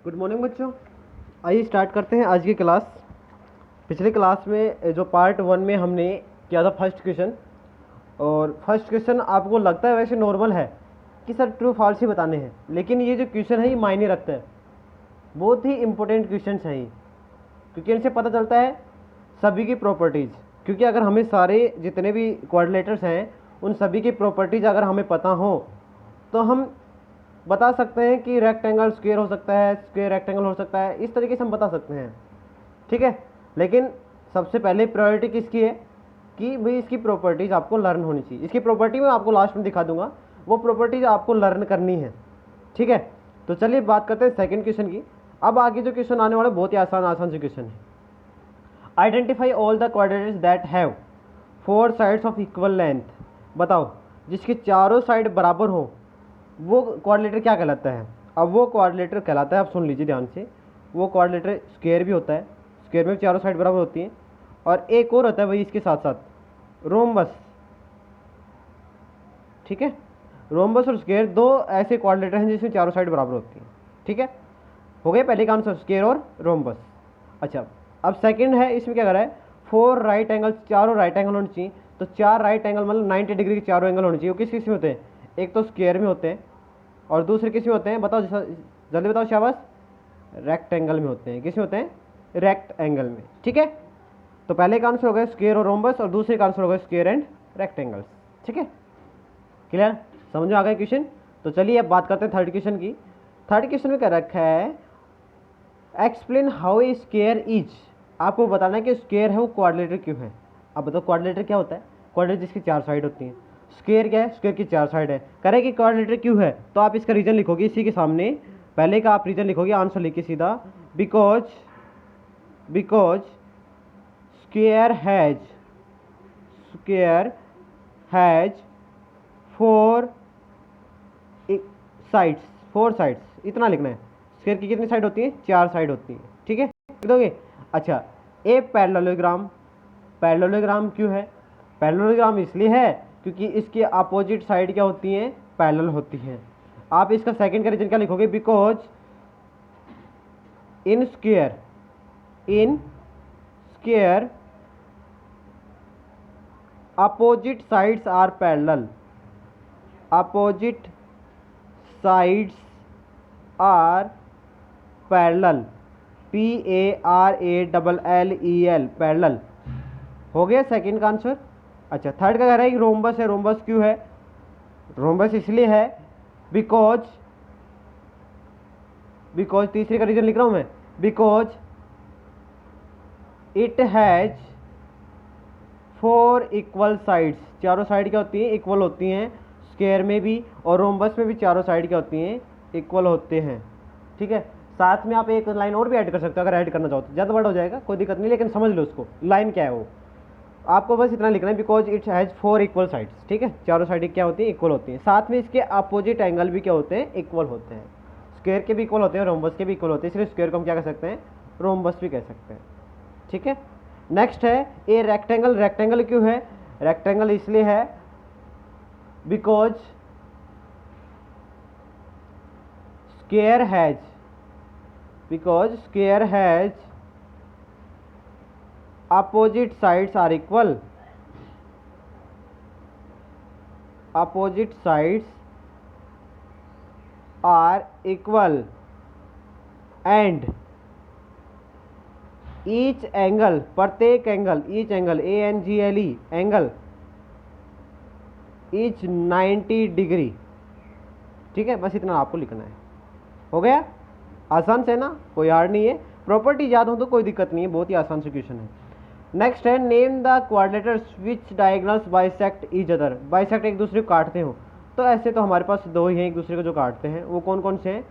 Good morning बच्चों। आइए start करते हैं आज की क्लास। पिछले क्लास में जो पार्ट 1 में हमने किया था फर्स्ट क्वेश्चन, और फर्स्ट क्वेश्चन आपको लगता है वैसे नॉर्मल है कि सर ट्रू फॉल्स ही बताने हैं, लेकिन ये जो क्वेश्चन है ये मायने रखता है। बहुत ही इंपॉर्टेंट क्वेश्चन है ये, क्योंकि इनसे पता चलता है सभी की प्रॉपर्टीज़। क्योंकि अगर हमें सारे जितने भी क्वाड्रिलेटर्स हैं उन सभी की प्रॉपर्टीज़ अगर हमें पता हो तो हम बता सकते हैं कि रेक्टेंगल स्क्वायर हो सकता है, स्क्वायर रेक्टेंगल हो सकता है, इस तरीके से हम बता सकते हैं। ठीक है, लेकिन सबसे पहले प्रायोरिटी किसकी है कि भाई इसकी प्रॉपर्टीज़ आपको लर्न होनी चाहिए। इसकी प्रॉपर्टी मैं आपको लास्ट में दिखा दूंगा, वो प्रॉपर्टीज़ आपको लर्न करनी है। ठीक है, तो चलिए बात करते हैं सेकंड क्वेश्चन की। अब आगे जो क्वेश्चन आने वाला बहुत ही आसान से क्वेश्चन है। Identify all the quadrilaterals that have 4 sides of equal length. बताओ जिसके चारों साइड बराबर हो वो क्वाड्रिलेटर क्या कहलाता है। अब वो क्वाड्रिलेटर कहलाता है, आप सुन लीजिए ध्यान से, वो क्वाड्रिलेटर स्क्वायर भी होता है, स्क्वायर में चारों साइड बराबर होती हैं, और एक और होता है वही इसके साथ साथ रोम्बस। ठीक है, रोम्बस और स्क्वायर दो ऐसे क्वाड्रिलेटर हैं जिसमें चारों साइड बराबर होती हैं। ठीक है, हो गया पहले का आंसर स्क्वायर और रोम्बस। अच्छा, अब सेकंड है, इसमें क्या कर रहा है 4 राइट एंगल, चारों राइट एंगल होने चाहिए। तो 4 राइट एंगल मतलब 90 डिग्री के चारों एंगल होने चाहिए। वो किस किस में होते हैं, एक तो स्क्वायर में होते हैं और दूसरे किस में होते हैं, बताओ जल्दी बताओ शाबाश, रेक्टेंगल में होते हैं। किस में होते हैं, रेक्ट एंगल में। ठीक है, तो पहले का आंसर हो गया स्क्वायर और रोम्बस, और दूसरे का आंसर हो गया स्क्वायर एंड रेक्टेंगल्स। ठीक है, क्लियर, समझ में आ गया क्वेश्चन। तो चलिए अब बात करते हैं थर्ड क्वेश्चन की। थर्ड क्वेश्चन में क्या रखा है, explain how a square is. आपको बताना है कि स्क्वायर है वो क्वाड्रिलेटर क्यों है। अब बताओ क्वाड्रिलेटर क्या होता है, क्वाड्रिलेटर जिसकी 4 साइड होती हैं। स्क्वायर क्या है, स्क्वायर की 4 साइड है। कह रहे कि क्वाड्रिलेटर क्यों है, तो आप इसका रीजन लिखोगे इसी के सामने। पहले का आप रीजन लिखोगे, आंसर लिखिए सीधा, because square has 4 sides, 4 sides, इतना लिखना है। स्क्वायर की कितनी साइड होती है, 4 साइड होती है। ठीक है, लिख दोगे। अच्छा, ए पैरेललोग्राम क्यों है, पैरेललोग्राम इसलिए है क्योंकि इसकी अपोजिट साइड क्या होती हैं, पैरेलल होती हैं। आप इसका सेकंड का रीजन क्या लिखोगे, because in square opposite sides are parallel, opposite sides are parallel, PARALLEL, parallel. हो गया सेकंड का आंसर। अच्छा, थर्ड का कह रहा है कि रोम्बस है। रोम्बस क्यों है, रोम्बस इसलिए है बिकॉज तीसरे का रीजन लिख रहा हूं मैं, because it has 4 equal sides. चारों साइड क्या होती हैं, इक्वल होती हैं, स्क्वायर में भी और रोम्बस में भी चारों साइड क्या होती हैं, इक्वल होते हैं। ठीक है, साथ में आप एक लाइन और भी ऐड कर सकते हो, अगर ऐड करना चाहो तो ज़्यादा बड़ा हो जाएगा, कोई दिक्कत नहीं, लेकिन समझ लो उसको लाइन क्या है वो। आपको बस इतना लिखना है, because it has 4 equal sides. ठीक है, चारों साइड क्या होती है, इक्वल होती हैं, साथ में इसके अपोजिट एंगल भी क्या होते हैं, इक्वल होते हैं। स्क्वायर के भी इक्वल होते हैं, रोम्बस के भी इक्वल होते हैं, इसलिए स्क्वायर को हम क्या कह सकते हैं, रोम्बस भी कह सकते हैं। ठीक है, नेक्स्ट है ए रेक्टेंगल। रेक्टेंगल क्यों है, रेक्टेंगल इसलिए है because square has opposite sides are equal, opposite sides are equal and each angle, प्रत्येक angle, each angle ANGLE angle each 90 degree. ठीक है, बस इतना आपको लिखना है। हो गया, आसान से ना, कोई हार्ड नहीं है। प्रॉपर्टी याद हो तो कोई दिक्कत नहीं है, बहुत ही आसान से क्वेश्चन है। नेक्स्ट है name the quadrilaterals which diagonals bisect each other. Bisect एक दूसरे को काटते हो, तो ऐसे तो हमारे पास दो ही हैं एक दूसरे को जो काटते हैं, वो कौन कौन से हैं,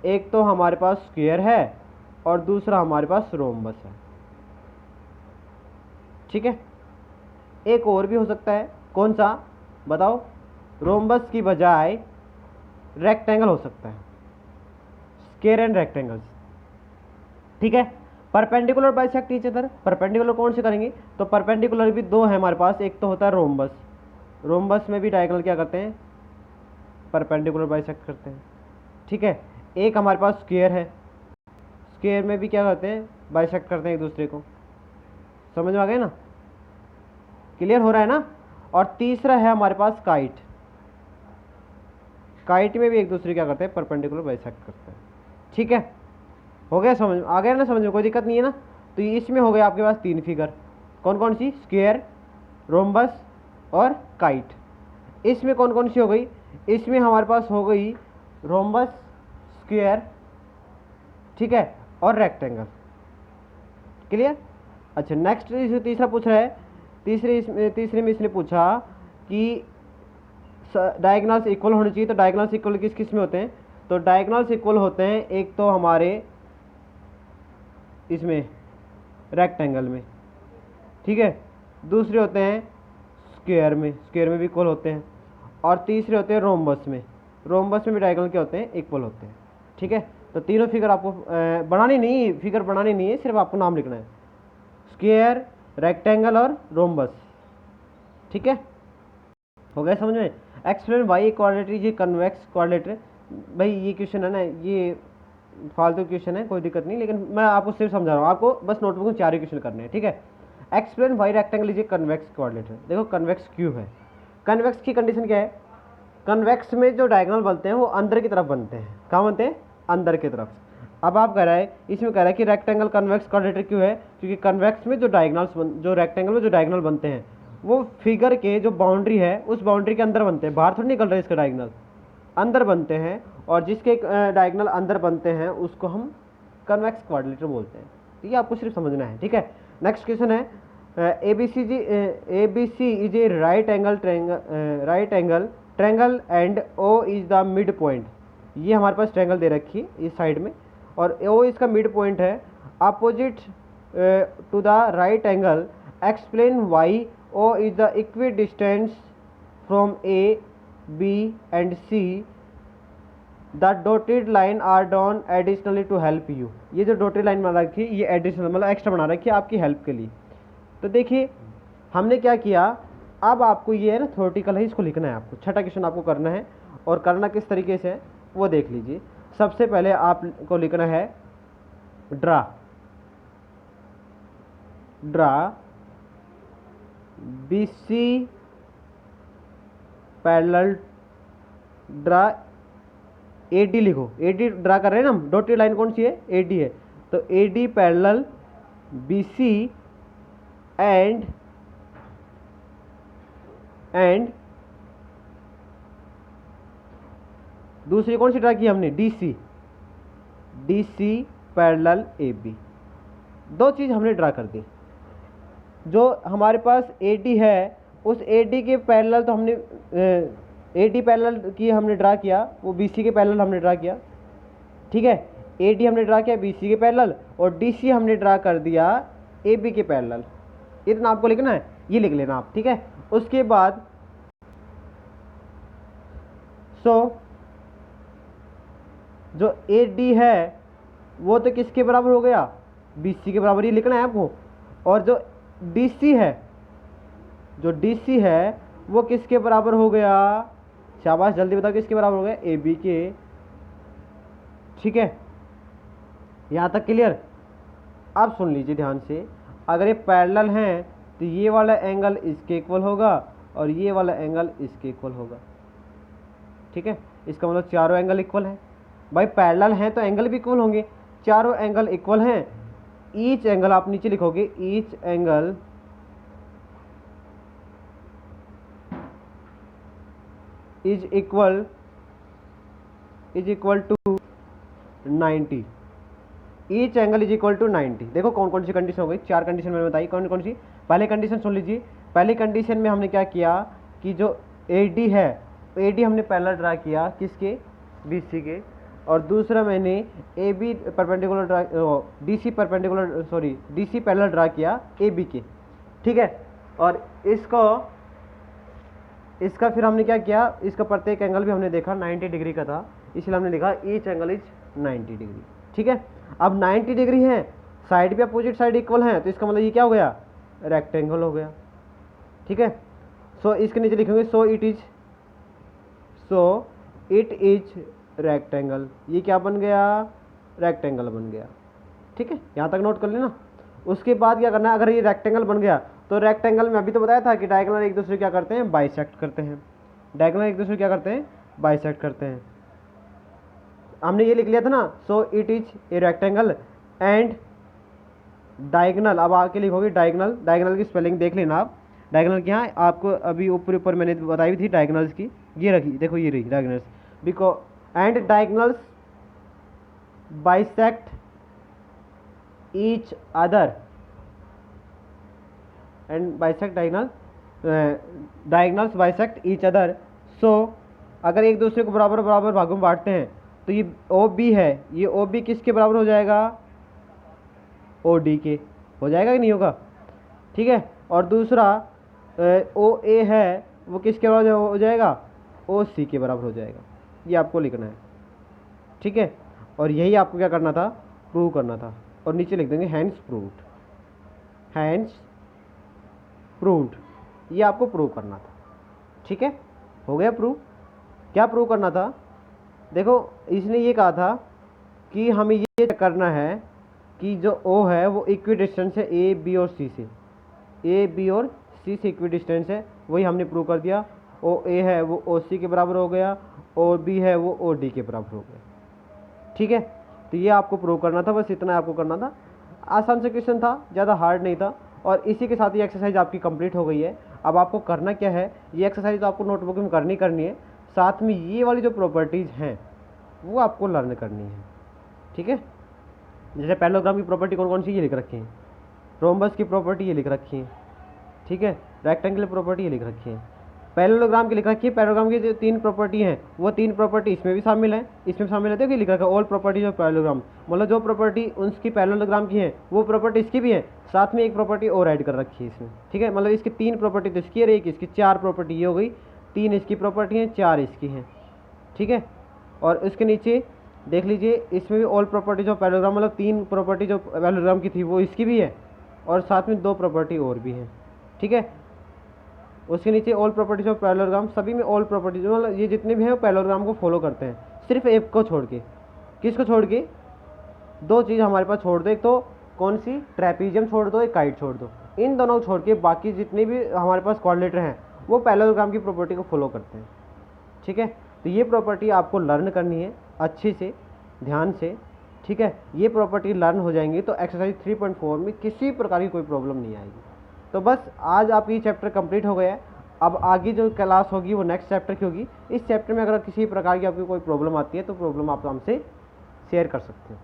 एक तो हमारे पास स्क्वायर है और दूसरा हमारे पास रोम्बस है। ठीक है, एक और भी हो सकता है, कौन सा बताओ, रोम्बस की बजाय रेक्टेंगल हो सकता है, स्क्वायर एंड रेक्टेंगल्स। ठीक है, perpendicular bisect each other, perpendicular कौन से करेंगे, तो परपेंडिकुलर भी दो है हमारे पास, एक तो होता है रोम्बस, रोम्बस में भी डायगोनल क्या करते हैं, परपेंडिकुलर बाइसेक्ट करते हैं। ठीक है, एक हमारे पास स्क्वायर है, स्क्वायर में भी क्या करते हैं, बाइसेक्ट करते हैं एक दूसरे को। समझ में आ गया ना, क्लियर हो रहा है ना। और तीसरा है हमारे पास काइट। काइट में भी एक दूसरे क्या करते हैं, परपेंडिकुलर बाइसेक्ट करते हैं। ठीक है, हो गया समझ, आ गया ना समझ में, कोई दिक्कत नहीं है ना। तो इसमें हो गया आपके पास 3 फिगर, कौन कौन सी, स्क्वायर, रोम्बस और काइट। इसमें कौन कौन सी हो गई, इसमें हमारे पास हो गई रोम्बस, स्क्वायर, ठीक है, और रेक्टेंगल। क्लियर। अच्छा नेक्स्ट तीसरा पूछ रहा है, तीसरे में इसने पूछा कि डायगोनल्स इक्वल होने चाहिए। तो डायगोनल्स इक्वल किस किस में होते हैं, तो डायगोनल्स इक्वल होते हैं एक तो हमारे इसमें रेक्टेंगल में, ठीक है, दूसरे होते हैं स्क्वायर में भी इक्वल होते हैं, और तीसरे होते हैं रोम्बस में भी डायगोनल क्या होते हैं, इक्वल होते हैं। ठीक है, तो तीनों फिगर आपको बनानी नहीं, फिगर बनानी नहीं है, सिर्फ आपको नाम लिखना है, स्क्वायर, रेक्टेंगल और रोम्बस। ठीक है, हो गया समझ में। Explain why क्वाड्रेटर is a convex क्वाड्रेटर। भाई ये क्वेश्चन है ना, ये फालतू क्वेश्चन है, कोई दिक्कत नहीं, लेकिन मैं आपको सिर्फ समझा रहा हूँ, आपको बस नोटबुक में 4 ही क्वेश्चन करने हैं। ठीक है, explain why rectangle is a convex क्वाड्रेटर। देखो कन्वेक्स क्यों है, कन्वेक्स की कंडीशन क्या है, कन्वेक्स में जो डायगोनल बनते हैं वो अंदर की तरफ बनते हैं। कहाँ बनते हैं, अंदर की तरफ। अब आप कह रहा है, इसमें कह रहा है कि रेक्टेंगल कन्वेक्स क्वाड्रेटर क्यों है, क्योंकि कन्वेक्स में जो जो रेक्टेंगल में जो डायगोनल बनते हैं वो फिगर के जो बाउंड्री है उस बाउंड्री के अंदर बनते हैं, बाहर थोड़ी निकल रहे हैं, इसके डायगोनल अंदर बनते हैं, और जिसके डायगोनल अंदर बनते हैं उसको हम कन्वेक्स क्वाड्रेटर बोलते हैं। तो ये आपको सिर्फ समझना है। ठीक है, नेक्स्ट क्वेश्चन है, ABC is a right angle triangle and O is the mid point. ये हमारे पास ट्रैंगल दे रखी है इस साइड में, और O इसका मिड पॉइंट है। Opposite to the right angle, explain why O is the equidistant from A, B and C। The dotted line are drawn additionally to help you. ये जो dotted line बना रखी है ये additional मतलब extra बना रखी है आपकी हेल्प के लिए। तो देखिए हमने क्या किया, अब आपको ये है ना थ्योरेटिकल है, इसको लिखना है आपको, छठा क्वेश्चन आपको करना है, और करना किस तरीके से है वो देख लीजिए। सबसे पहले आपको लिखना है draw BC parallel, draw AD लिखो, AD ड्रा कर रहे हैं ना हम, डॉटेड लाइन कौन सी है, AD है, तो AD पैरेलल BC एंड दूसरी कौन सी ड्रा की हमने, DC पैरेलल AB। दो चीज़ हमने ड्रा कर दी। जो हमारे पास AD है उस AD के पैरेलल तो हमने AD पैरेलल की हमने ड्रा किया, वो BC के पैरेलल हमने ड्रा किया। ठीक है, AD हमने ड्रा किया BC के पैरेलल, और DC हमने ड्रा कर दिया AB के पैरेलल। इतना आपको लिखना है, ये लिख लेना आप। ठीक है, उसके बाद जो AD है वो तो किसके बराबर हो गया, BC के बराबर, ये लिखना है आपको। और जो DC है वो किसके बराबर हो गया, शाबाश जल्दी बताओ किसके बराबर हो गया, AB के। ठीक है, यहाँ तक क्लियर। अब सुन लीजिए ध्यान से, अगर ये पैरेलल हैं तो ये वाला एंगल इसके इक्वल होगा और ये वाला एंगल इसके इक्वल होगा। ठीक है, इसका मतलब चारों एंगल इक्वल हैं। भाई पैरेलल हैं तो एंगल भी इक्वल होंगे, चारों एंगल इक्वल हैं। ईच एंगल आप नीचे लिखोगे, each angle is equal to 90। Each angle is equal to 90। देखो कौन कौन सी कंडीशन हो गई, 4 कंडीशन मैंने बताई, कौन कौन सी। पहले कंडीशन सुन लीजिए, पहली कंडीशन में हमने क्या किया कि जो AD है, AD हमने पैरेलल ड्रा किया किसके, BC के, और दूसरा मैंने AB perpendicular draw DC parallel draw किया AB के। ठीक है, और इसका फिर हमने क्या किया, इसका प्रत्येक एंगल भी हमने देखा 90 डिग्री का था, इसलिए हमने लिखा ईच एंगल इज 90 डिग्री। ठीक है, अब 90 डिग्री है, साइड भी अपोजिट साइड इक्वल हैं, तो इसका मतलब ये क्या हो गया, रेक्टेंगल हो गया। ठीक है, सो इसके नीचे लिखेंगे सो इट इज रेक्टेंगल। ये क्या बन गया, रेक्टेंगल बन गया। ठीक है, यहाँ तक नोट कर लेना। उसके बाद क्या करना है, अगर ये रेक्टेंगल बन गया तो रेक्टेंगल में अभी तो बताया था कि डायगोनल एक दूसरे क्या करते हैं, बाइसेक्ट करते हैं। डायगोनल एक दूसरे क्या करते हैं, बाइसेक्ट करते हैं। हमने ये लिख लिया था ना, so it is a rectangle and diagonal. अब आके लिखोगे डायगोनल, डायगोनल की स्पेलिंग देख लेना आप। डायगोनल की यहाँ आपको अभी ऊपर ऊपर मैंने बताई थी डायगोनल्स की, ये रखी, देखो ये रही diagonals. Because and diagonals bisect each other and bisect diagonals bisect each other. So अगर एक दूसरे को बराबर बराबर भागों में बांटते हैं तो ये ओ बी है, ये ओ बी किसके बराबर हो जाएगा, ओ डी के हो जाएगा कि नहीं होगा, ठीक है। और दूसरा ओ ए है वो किसके बराबर हो जाएगा, ओ सी के बराबर हो जाएगा। ये आपको लिखना है, ठीक है। और यही आपको क्या करना था, प्रूव करना था। और नीचे लिख देंगे हैंड्स प्रूव्ड, हैंड्स प्रूव्ड, ये आपको प्रूव करना था, ठीक है। हो गया प्रूव। क्या प्रूव करना था, देखो इसने ये कहा था कि हमें ये करना है कि जो O है वो इक्वी डिस्टेंस है ए बी और सी से, ए बी और सी से इक्वी डिस्टेंस है, वही हमने प्रूव कर दिया। ओ ए है वो ओ सी के बराबर हो गया, और बी है वो ओ डी के बराबर हो गया, ठीक है। तो ये आपको प्रूव करना था, बस इतना आपको करना था। आसान से क्वेश्चन था, ज़्यादा हार्ड नहीं था। और इसी के साथ ये एक्सरसाइज आपकी कंप्लीट हो गई है। अब आपको करना क्या है, ये एक्सरसाइज तो आपको नोटबुक में करनी है, साथ में ये वाली जो प्रॉपर्टीज़ हैं वो आपको लर्न करनी है, ठीक है। जैसे पैरेललोग्राम की प्रॉपर्टी कौन कौन सी ये लिख रखी है, रोम्बस की प्रॉपर्टी ये लिख रखी है, ठीक है। रेक्टेंगल प्रॉपर्टी ये लिख रखी है, पैरेललोग्राम की लिख रखी है। पैरेललोग्राम की जो 3 प्रॉपर्टी हैं वो 3 प्रॉपर्टी इसमें भी शामिल है, इसमें शामिल है, देखिए लिख रखा है ऑल प्रॉपर्टीज ऑफ पैरेललोग्राम, मतलब जो प्रॉपर्टी उसकी पैरेललोग्राम की है वो प्रॉपर्टी इसकी भी है, साथ में एक प्रॉपर्टी और ऐड कर रखी है इसमें, ठीक है। मतलब इसकी 3 प्रॉपर्टी तो इसकी है, एक इसकी 4 प्रॉपर्टी ये हो गई, 3 इसकी प्रॉपर्टी हैं, 4 इसकी हैं, ठीक है। और उसके नीचे देख लीजिए इसमें भी ऑल प्रॉपर्टीज ऑफ पैरेललोग्राम, मतलब 3 प्रॉपर्टी जो पैरेललोग्राम की थी वो इसकी भी है, और साथ में 2 प्रॉपर्टी और भी हैं, ठीक है। उसके नीचे ऑल प्रॉपर्टीज ऑफ पैरेललोग्राम, सभी में ऑल प्रॉपर्टीज, मतलब ये जितने भी हैं वो पैरेललोग्राम को फॉलो करते हैं, सिर्फ एक को छोड़ के। किसको छोड़ के, 2 चीज़ हमारे पास छोड़ दो, एक तो कौन सी, ट्रेपीजियम छोड़ दो, एक काइट छोड़ दो। इन दोनों को छोड़ के बाकी जितने भी हमारे पास कोऑर्डिनेटर हैं वो पैरेललोग्राम की प्रॉपर्टी को फॉलो करते हैं, ठीक है। तो ये प्रॉपर्टी आपको लर्न करनी है अच्छे से, ध्यान से, ठीक है। ये प्रॉपर्टी लर्न हो जाएंगी तो एक्सरसाइज 3.4 में किसी प्रकार की कोई प्रॉब्लम नहीं आएगी। तो बस आज आपकी चैप्टर कंप्लीट हो गया है। अब आगे जो क्लास होगी वो नेक्स्ट चैप्टर की होगी। इस चैप्टर में अगर किसी प्रकार की आपकी कोई प्रॉब्लम आती है तो प्रॉब्लम आप हमसे शेयर कर सकते हो।